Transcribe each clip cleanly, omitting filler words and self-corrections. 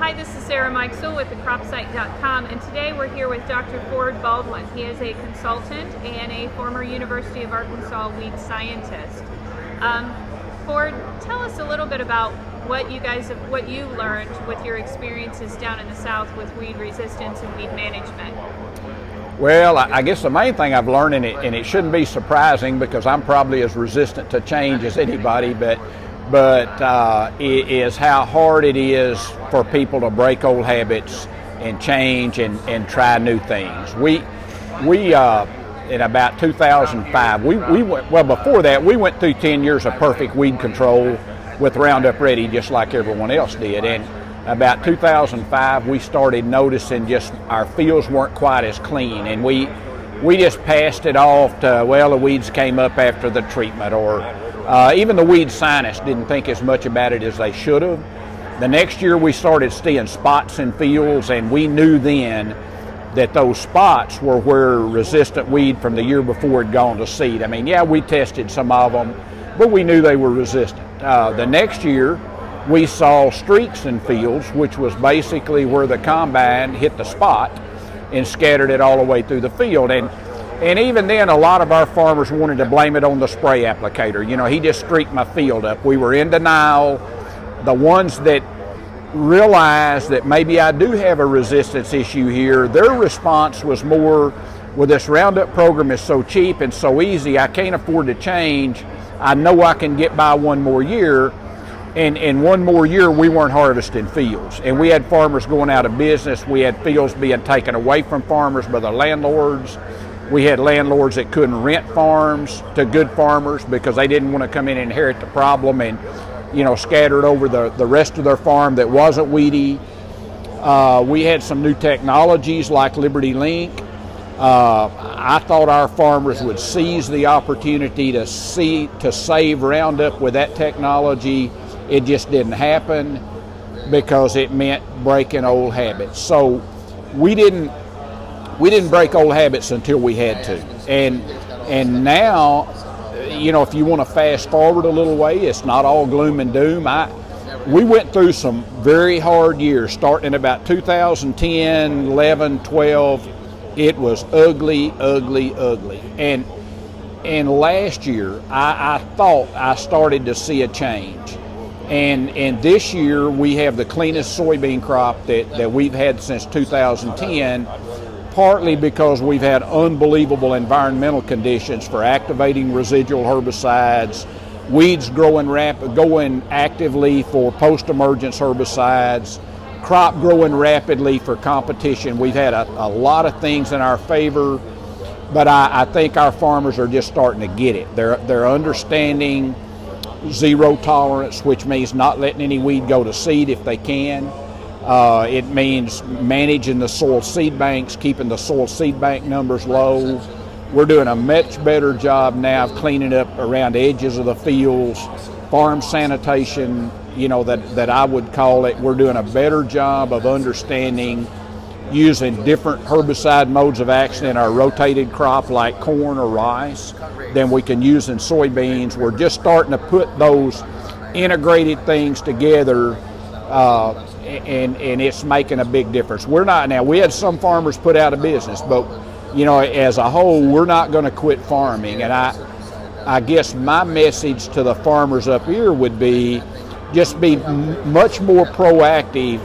Hi, this is Sarah Mikesell with thecropsite.com, and today we're here with Dr. Ford Baldwin. He is a consultant and a former University of Arkansas weed scientist. Ford, tell us a little bit about what you learned with your experiences down in the South with weed resistance and weed management. Well, I guess the main thing I've learned, and it shouldn't be surprising because I'm probably as resistant to change as anybody, but it is how hard it is for people to break old habits and change and try new things. We in about 2005, we went, well, before that, we went through 10 years of perfect weed control with Roundup Ready, just like everyone else did. And about 2005, we started noticing just our fields weren't quite as clean, and we just passed it off to, well, the weeds came up after the treatment, or even the weed scientists didn't think as much about it as they should have. The next year we started seeing spots in fields, and we knew then that those spots were where resistant weed from the year before had gone to seed. I mean, yeah, we tested some of them, but we knew they were resistant. The next year we saw streaks in fields, which was basically where the combine hit the spot and scattered it all the way through the field. And even then, a lot of our farmers wanted to blame it on the spray applicator. You know, he just streaked my field up. We were in denial. The ones that realized that maybe I do have a resistance issue here, their response was more, well, this Roundup program is so cheap and so easy, I can't afford to change. I know I can get by one more year. And one more year, we weren't harvesting fields. And we had farmers going out of business. We had fields being taken away from farmers by the landlords. We had landlords that couldn't rent farms to good farmers because they didn't want to come in and inherit the problem and, you know, scatter it over the rest of their farm that wasn't weedy. We had some new technologies like Liberty Link. I thought our farmers would seize the opportunity to save Roundup with that technology. It just didn't happen because it meant breaking old habits. So we didn't break old habits until we had to. And now, you know, if you want to fast forward a little way, it's not all gloom and doom. We went through some very hard years, starting in about 2010, 11, 12. It was ugly, ugly, ugly. And last year, I thought I started to see a change. And this year, we have the cleanest soybean crop that we've had since 2010, partly because we've had unbelievable environmental conditions for activating residual herbicides, weeds going actively for post-emergence herbicides, crop growing rapidly for competition. We've had a lot of things in our favor, but I think our farmers are just starting to get it. They're understanding zero tolerance, which means not letting any weed go to seed if they can. It means managing the soil seed banks, keeping the soil seed bank numbers low. We're doing a much better job now of cleaning up around the edges of the fields, farm sanitation, you know, that I would call it. We're doing a better job of understanding using different herbicide modes of action in our rotated crop like corn or rice than we can use in soybeans. We're just starting to put those integrated things together, and it's making a big difference. We had some farmers put out of business, but, you know, as a whole, we're not going to quit farming. And I guess my message to the farmers up here would be just be much more proactive,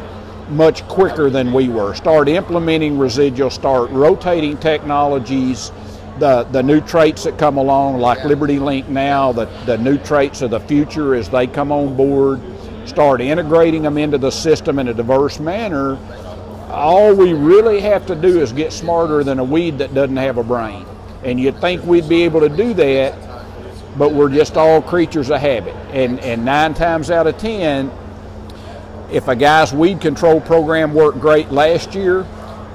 much quicker than we were. Start implementing residual, start rotating technologies, the new traits that come along like Liberty Link now, the new traits of the future as they come on board, start integrating them into the system in a diverse manner. All we really have to do is get smarter than a weed that doesn't have a brain. And you'd think we'd be able to do that, but we're just all creatures of habit. And 9 times out of 10, if a guy's weed control program worked great last year,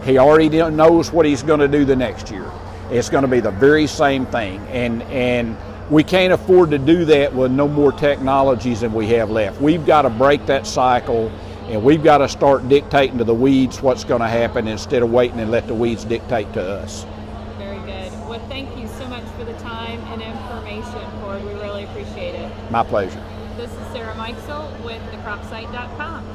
he already knows what he's going to do the next year. It's going to be the very same thing. And we can't afford to do that with no more technologies than we have left. We've got to break that cycle, and we've got to start dictating to the weeds what's going to happen instead of waiting and let the weeds dictate to us. Very good. Well, thank you so much for the time and information, Ford. We really appreciate it. My pleasure. This is Sarah Mikesell with thecropsite.com.